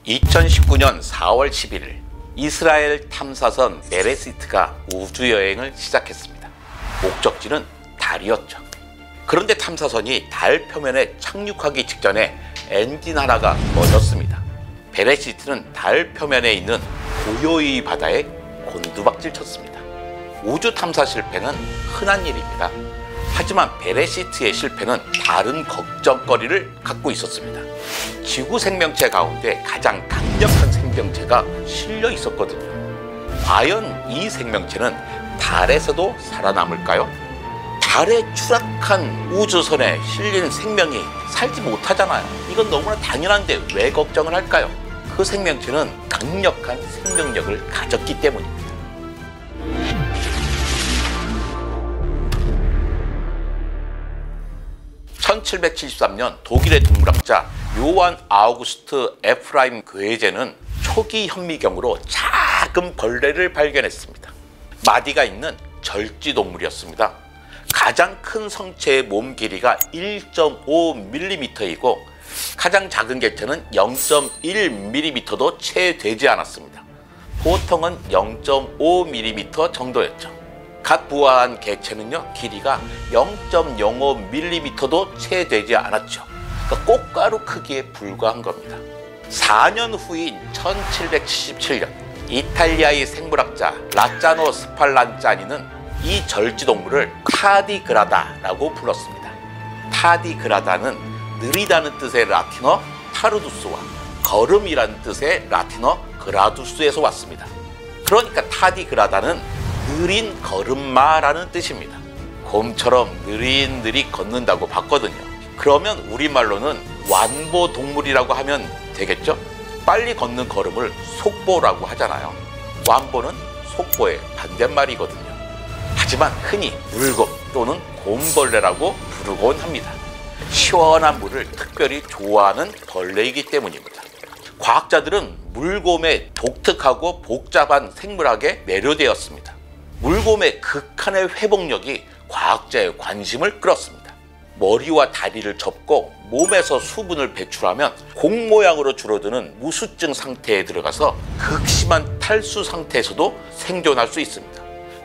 2019년 4월 11일 이스라엘 탐사선 메레시트가 우주여행을 시작했습니다. 목적지는 달이었죠. 그런데 탐사선이 달 표면에 착륙하기 직전에 엔진 하나가 꺼졌습니다. 메레시트는 달 표면에 있는 고요의 바다에 곤두박질 쳤습니다. 우주 탐사 실패는 흔한 일입니다. 하지만 베레시트의 실패는 다른 걱정거리를 갖고 있었습니다. 지구 생명체 가운데 가장 강력한 생명체가 실려 있었거든요. 과연 이 생명체는 달에서도 살아남을까요? 달에 추락한 우주선에 실린 생명이 살지 못하잖아요. 이건 너무나 당연한데 왜 걱정을 할까요? 그 생명체는 강력한 생명력을 가졌기 때문입니다. 1773년 독일의 동물학자 요한 아우구스트 에프라임 괴제는 초기 현미경으로 작은 벌레를 발견했습니다. 마디가 있는 절지동물이었습니다. 가장 큰 성체의 몸 길이가 1.5mm이고 가장 작은 개체는 0.1mm도 채 되지 않았습니다. 보통은 0.5mm 정도였죠. 갓 부화한 개체는요, 길이가 0.05mm도 채 되지 않았죠. 그러니까 꽃가루 크기에 불과한 겁니다. 4년 후인 1777년 이탈리아의 생물학자 라자노 스팔란자니는 이 절지동물을 타디그라다라고 불렀습니다. 타디그라다는 느리다는 뜻의 라틴어 타르두스와 걸음이라는 뜻의 라틴어 그라두스에서 왔습니다. 그러니까 타디그라다는 느린 걸음마라는 뜻입니다. 곰처럼 느릿느릿 걷는다고 봤거든요. 그러면 우리말로는 완보동물이라고 하면 되겠죠? 빨리 걷는 걸음을 속보라고 하잖아요. 완보는 속보의 반대말이거든요. 하지만 흔히 물곰 또는 곰벌레라고 부르곤 합니다. 시원한 물을 특별히 좋아하는 벌레이기 때문입니다. 과학자들은 물곰의 독특하고 복잡한 생물학에 매료되었습니다. 물곰의 극한의 회복력이 과학자의 관심을 끌었습니다. 머리와 다리를 접고 몸에서 수분을 배출하면 공 모양으로 줄어드는 무수증 상태에 들어가서 극심한 탈수 상태에서도 생존할 수 있습니다.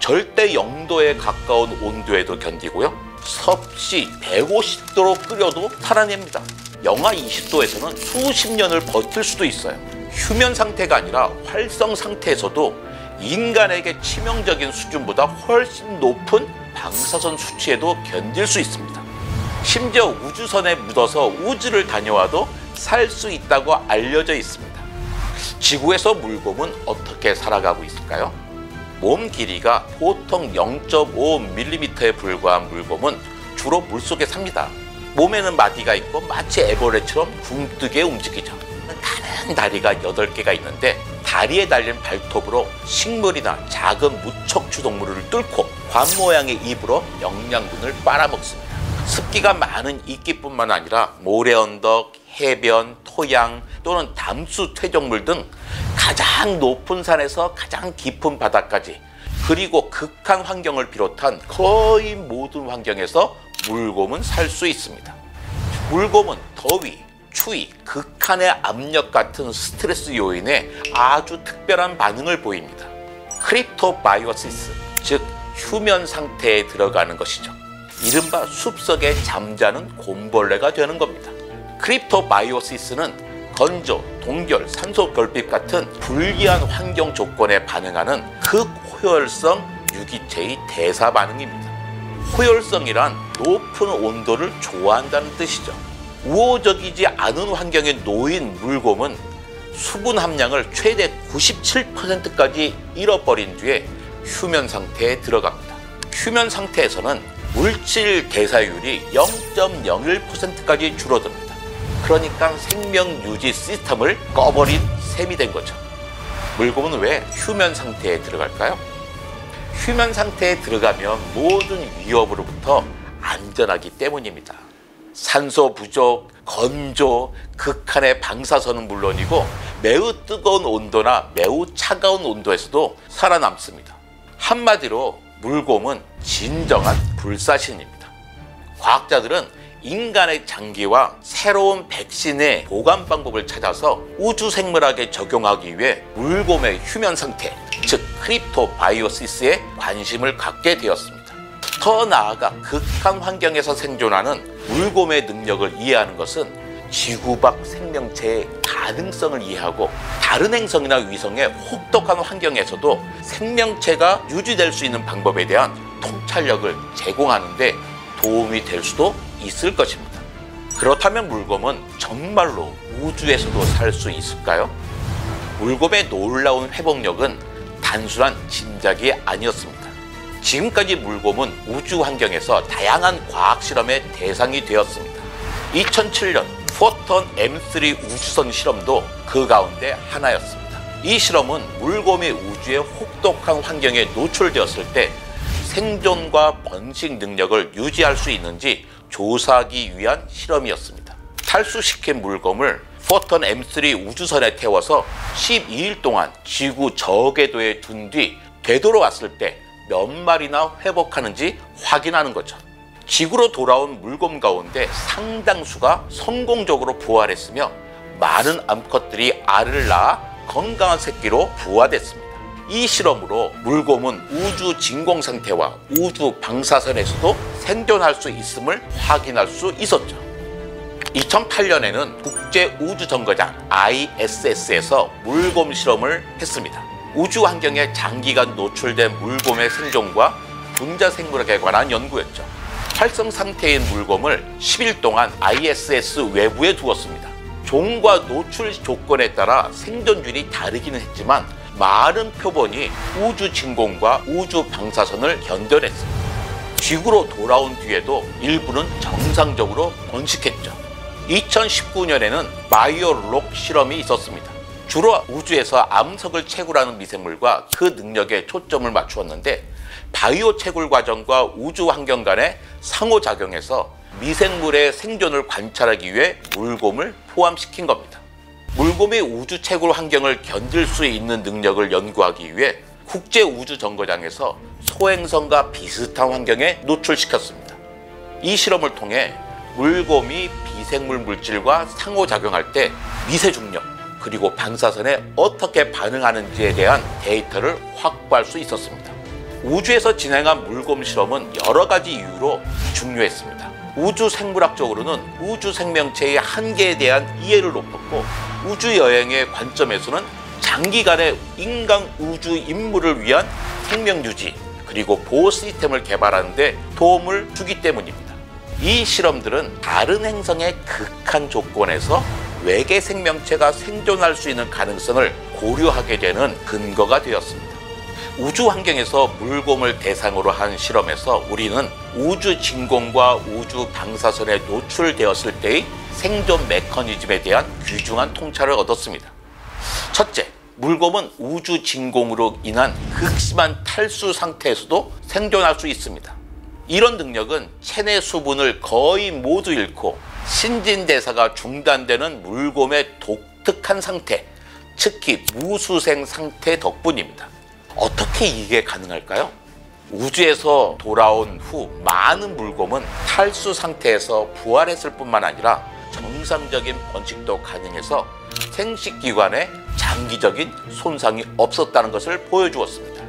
절대 0도에 가까운 온도에도 견디고요. 섭씨 150도로 끓여도 살아냅니다. 영하 20도에서는 수십 년을 버틸 수도 있어요. 휴면 상태가 아니라 활성 상태에서도 인간에게 치명적인 수준보다 훨씬 높은 방사선 수치에도 견딜 수 있습니다. 심지어 우주선에 묻어서 우주를 다녀와도 살 수 있다고 알려져 있습니다. 지구에서 물곰은 어떻게 살아가고 있을까요? 몸 길이가 보통 0.5mm에 불과한 물곰은 주로 물속에 삽니다. 몸에는 마디가 있고 마치 애벌레처럼 굼뜨게 움직이죠. 가는 다리가 8개가 있는데 다리에 달린 발톱으로 식물이나 작은 무척추 동물을 뚫고 관 모양의 입으로 영양분을 빨아먹습니다. 습기가 많은 이끼뿐만 아니라 모래언덕, 해변, 토양 또는 담수 퇴적물 등 가장 높은 산에서 가장 깊은 바다까지 그리고 극한 환경을 비롯한 거의 모든 환경에서 물곰은 살 수 있습니다. 물곰은 더위, 추위, 극한의 압력 같은 스트레스 요인에 아주 특별한 반응을 보입니다. 크립토바이오시스, 즉 휴면 상태에 들어가는 것이죠. 이른바 숲속에 잠자는 곰벌레가 되는 겁니다. 크립토바이오시스는 건조, 동결, 산소 결핍 같은 불리한 환경 조건에 반응하는 극호열성 유기체의 대사 반응입니다. 호열성이란 높은 온도를 좋아한다는 뜻이죠. 우호적이지 않은 환경에 놓인 물곰은 수분 함량을 최대 97%까지 잃어버린 뒤에 휴면 상태에 들어갑니다. 휴면 상태에서는 물질 대사율이 0.01%까지 줄어듭니다. 그러니까 생명 유지 시스템을 꺼버린 셈이 된 거죠. 물곰은 왜 휴면 상태에 들어갈까요? 휴면 상태에 들어가면 모든 위협으로부터 안전하기 때문입니다. 산소 부족, 건조, 극한의 방사선은 물론이고 매우 뜨거운 온도나 매우 차가운 온도에서도 살아남습니다. 한마디로 물곰은 진정한 불사신입니다. 과학자들은 인간의 장기와 새로운 백신의 보관 방법을 찾아서 우주 생물학에 적용하기 위해 물곰의 휴면 상태, 즉 크립토바이오시스에 관심을 갖게 되었습니다. 더 나아가 극한 환경에서 생존하는 물곰의 능력을 이해하는 것은 지구 밖 생명체의 가능성을 이해하고 다른 행성이나 위성의 혹독한 환경에서도 생명체가 유지될 수 있는 방법에 대한 통찰력을 제공하는 데 도움이 될 수도 있을 것입니다. 그렇다면 물곰은 정말로 우주에서도 살 수 있을까요? 물곰의 놀라운 회복력은 단순한 짐작이 아니었습니다. 지금까지 물곰은 우주 환경에서 다양한 과학 실험의 대상이 되었습니다. 2007년 포턴 M3 우주선 실험도 그 가운데 하나였습니다. 이 실험은 물곰이 우주의 혹독한 환경에 노출되었을 때 생존과 번식 능력을 유지할 수 있는지 조사하기 위한 실험이었습니다. 탈수시킨 물곰을 포턴 M3 우주선에 태워서 12일 동안 지구 저궤도에 둔 뒤 되돌아왔을 때 몇 마리나 회복하는지 확인하는 거죠. 지구로 돌아온 물곰 가운데 상당수가 성공적으로 부활했으며 많은 암컷들이 알을 낳아 건강한 새끼로 부화됐습니다. 이 실험으로 물곰은 우주 진공 상태와 우주 방사선에서도 생존할 수 있음을 확인할 수 있었죠. 2008년에는 국제우주정거장 ISS에서 물곰 실험을 했습니다. 우주 환경에 장기간 노출된 물곰의 생존과 분자 생물학에 관한 연구였죠. 활성 상태인 물곰을 10일 동안 ISS 외부에 두었습니다. 종과 노출 조건에 따라 생존율이 다르기는 했지만 많은 표본이 우주 진공과 우주 방사선을 견뎌냈습니다. 지구로 돌아온 뒤에도 일부는 정상적으로 번식했죠. 2019년에는 바이오록 실험이 있었습니다. 주로 우주에서 암석을 채굴하는 미생물과 그 능력에 초점을 맞추었는데 바이오 채굴 과정과 우주 환경 간의 상호작용에서 미생물의 생존을 관찰하기 위해 물곰을 포함시킨 겁니다. 물곰이 우주 채굴 환경을 견딜 수 있는 능력을 연구하기 위해 국제우주정거장에서 소행성과 비슷한 환경에 노출시켰습니다. 이 실험을 통해 물곰이 비생물 물질과 상호작용할 때 미세 중력 그리고 방사선에 어떻게 반응하는지에 대한 데이터를 확보할 수 있었습니다. 우주에서 진행한 물곰 실험은 여러 가지 이유로 중요했습니다. 우주 생물학적으로는 우주 생명체의 한계에 대한 이해를 높였고 우주 여행의 관점에서는 장기간의 인간 우주 임무를 위한 생명 유지 그리고 보호 시스템을 개발하는 데 도움을 주기 때문입니다. 이 실험들은 다른 행성의 극한 조건에서 외계 생명체가 생존할 수 있는 가능성을 고려하게 되는 근거가 되었습니다. 우주 환경에서 물곰을 대상으로 한 실험에서 우리는 우주 진공과 우주 방사선에 노출되었을 때의 생존 메커니즘에 대한 귀중한 통찰을 얻었습니다. 첫째, 물곰은 우주 진공으로 인한 극심한 탈수 상태에서도 생존할 수 있습니다. 이런 능력은 체내 수분을 거의 모두 잃고 신진대사가 중단되는 물곰의 독특한 상태, 특히 무수생 상태 덕분입니다. 어떻게 이게 가능할까요? 우주에서 돌아온 후 많은 물곰은 탈수 상태에서 부활했을 뿐만 아니라 정상적인 번식도 가능해서 생식기관에 장기적인 손상이 없었다는 것을 보여주었습니다.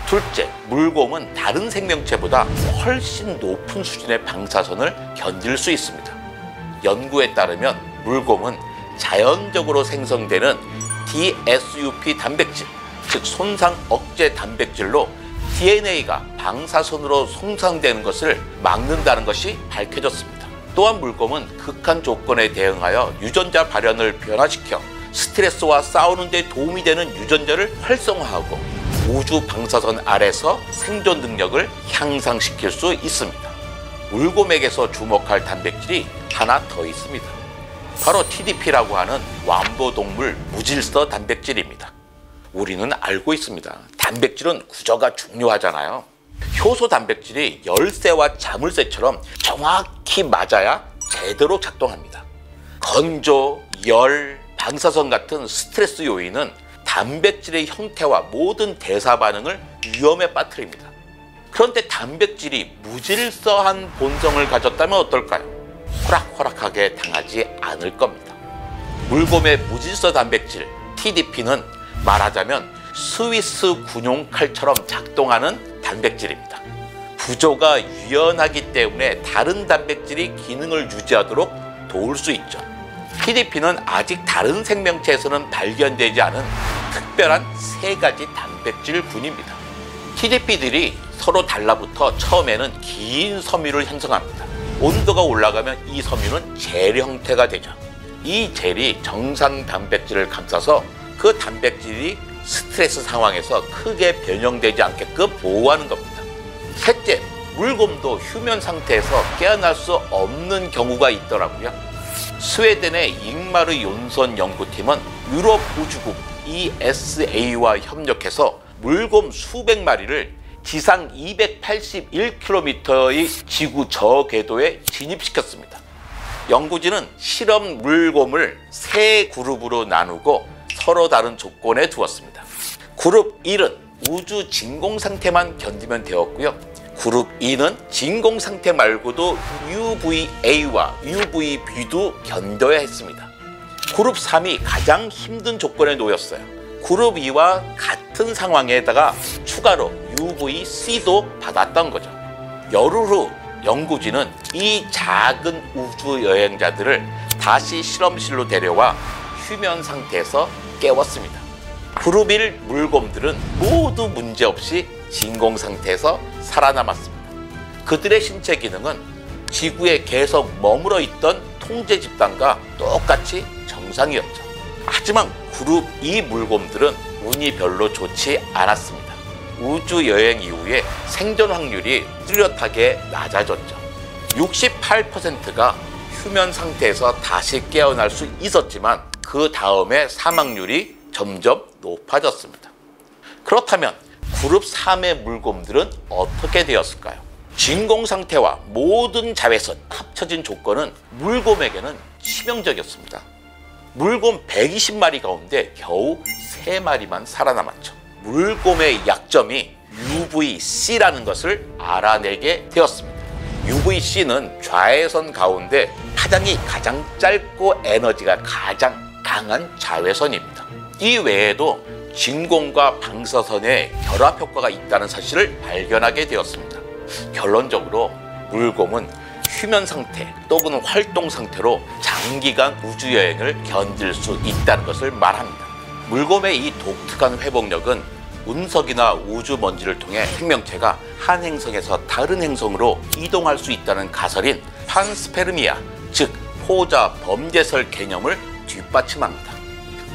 둘째, 물곰은 다른 생명체보다 훨씬 높은 수준의 방사선을 견딜 수 있습니다. 연구에 따르면 물곰은 자연적으로 생성되는 DSUP 단백질, 즉 손상 억제 단백질로 DNA가 방사선으로 손상되는 것을 막는다는 것이 밝혀졌습니다. 또한 물곰은 극한 조건에 대응하여 유전자 발현을 변화시켜 스트레스와 싸우는 데 도움이 되는 유전자를 활성화하고 우주 방사선 아래서 생존 능력을 향상시킬 수 있습니다. 물곰에게서 주목할 단백질이 하나 더 있습니다. 바로 TDP라고 하는 완보동물 무질서 단백질입니다. 우리는 알고 있습니다. 단백질은 구조가 중요하잖아요. 효소 단백질이 열쇠와 자물쇠처럼 정확히 맞아야 제대로 작동합니다. 건조, 열, 방사선 같은 스트레스 요인은 단백질의 형태와 모든 대사 반응을 위험에 빠뜨립니다. 그런데 단백질이 무질서한 본성을 가졌다면 어떨까요? 호락호락하게 당하지 않을 겁니다. 물곰의 무질서 단백질 TDP는 말하자면 스위스 군용 칼처럼 작동하는 단백질입니다. 구조가 유연하기 때문에 다른 단백질이 기능을 유지하도록 도울 수 있죠. TDP는 아직 다른 생명체에서는 발견되지 않은 특별한 3가지 단백질군입니다. TDP들이 서로 달라붙어 처음에는 긴 섬유를 형성합니다. 온도가 올라가면 이 섬유는 젤 형태가 되죠. 이 젤이 정상 단백질을 감싸서 그 단백질이 스트레스 상황에서 크게 변형되지 않게끔 보호하는 겁니다. 셋째, 물곰도 휴면 상태에서 깨어날 수 없는 경우가 있더라고요. 스웨덴의 잉마르 존슨 연구팀은 유럽 우주국 ESA와 협력해서 물곰 수백 마리를 지상 281km의 지구 저궤도에 진입시켰습니다. 연구진은 실험 물곰을 3그룹으로 나누고 서로 다른 조건에 두었습니다. 그룹 1은 우주 진공 상태만 견디면 되었고요. 그룹 2는 진공 상태 말고도 UVA와 UVB도 견뎌야 했습니다. 그룹 3이 가장 힘든 조건에 놓였어요. 그룹 2와 같은 상황에다가 추가로 UVC도 받았던 거죠. 열흘 후 연구진은 이 작은 우주 여행자들을 다시 실험실로 데려와 휴면 상태에서 깨웠습니다. 그룹 1 물곰들은 모두 문제없이 진공 상태에서 살아남았습니다. 그들의 신체 기능은 지구에 계속 머물러 있던 통제 집단과 똑같이 정상이었죠. 하지만 그룹 2 물곰들은 운이 별로 좋지 않았습니다. 우주 여행 이후에 생존 확률이 뚜렷하게 낮아졌죠. 68%가 휴면 상태에서 다시 깨어날 수 있었지만 그 다음에 사망률이 점점 높아졌습니다. 그렇다면 그룹 3의 물곰들은 어떻게 되었을까요? 진공 상태와 모든 자외선 합쳐진 조건은 물곰에게는 치명적이었습니다. 물곰 120마리 가운데 겨우 3마리만 살아남았죠. 물곰의 약점이 UVC라는 것을 알아내게 되었습니다. UVC는 좌회선 가운데 파장이 가장 짧고 에너지가 가장 강한 자외선입니다. 이 외에도 진공과 방사선의 결합 효과가 있다는 사실을 발견하게 되었습니다. 결론적으로 물곰은 휴면 상태 또는 활동 상태로 장기간 우주여행을 견딜 수 있다는 것을 말합니다. 물곰의 이 독특한 회복력은 운석이나 우주먼지를 통해 생명체가 한 행성에서 다른 행성으로 이동할 수 있다는 가설인 판스페르미아, 즉 포자 범죄설 개념을 뒷받침합니다.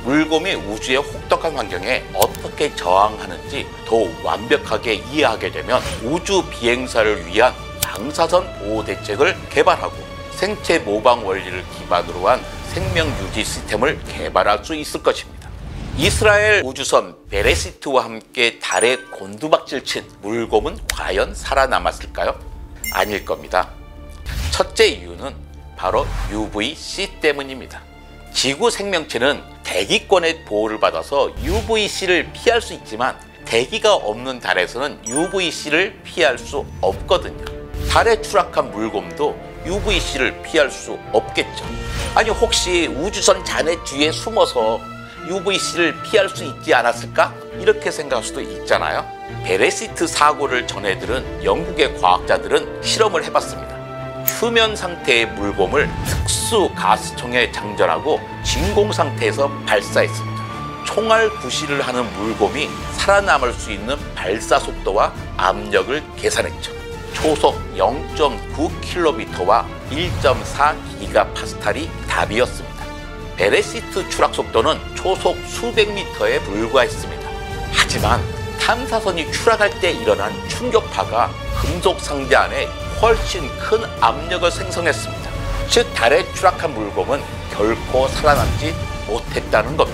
물곰이 우주의 혹독한 환경에 어떻게 저항하는지 더 완벽하게 이해하게 되면 우주 비행사를 위한 방사선 보호 대책을 개발하고 생체 모방 원리를 기반으로 한 생명 유지 시스템을 개발할 수 있을 것입니다. 이스라엘 우주선 베레시트와 함께 달에 곤두박질 친 물곰은 과연 살아남았을까요? 아닐 겁니다. 첫째 이유는 바로 UVC 때문입니다. 지구 생명체는 대기권의 보호를 받아서 UVC를 피할 수 있지만 대기가 없는 달에서는 UVC를 피할 수 없거든요. 달에 추락한 물곰도 UVC를 피할 수 없겠죠. 아니 혹시 우주선 잔해 뒤에 숨어서 UVC를 피할 수 있지 않았을까? 이렇게 생각할 수도 있잖아요. 베레시트 사고를 전해 들은 영국의 과학자들은 실험을 해봤습니다. 휴면 상태의 물곰을 특수 가스총에 장전하고 진공 상태에서 발사했습니다. 총알 구실을 하는 물곰이 살아남을 수 있는 발사 속도와 압력을 계산했죠. 초속 0.9km와 1.4GPa이 답이었습니다. 베레시트 추락 속도는 초속 수백 미터에 불과했습니다. 하지만 탐사선이 추락할 때 일어난 충격파가 금속 상자 안에 훨씬 큰 압력을 생성했습니다. 즉 달에 추락한 물곰은 결코 살아남지 못했다는 겁니다.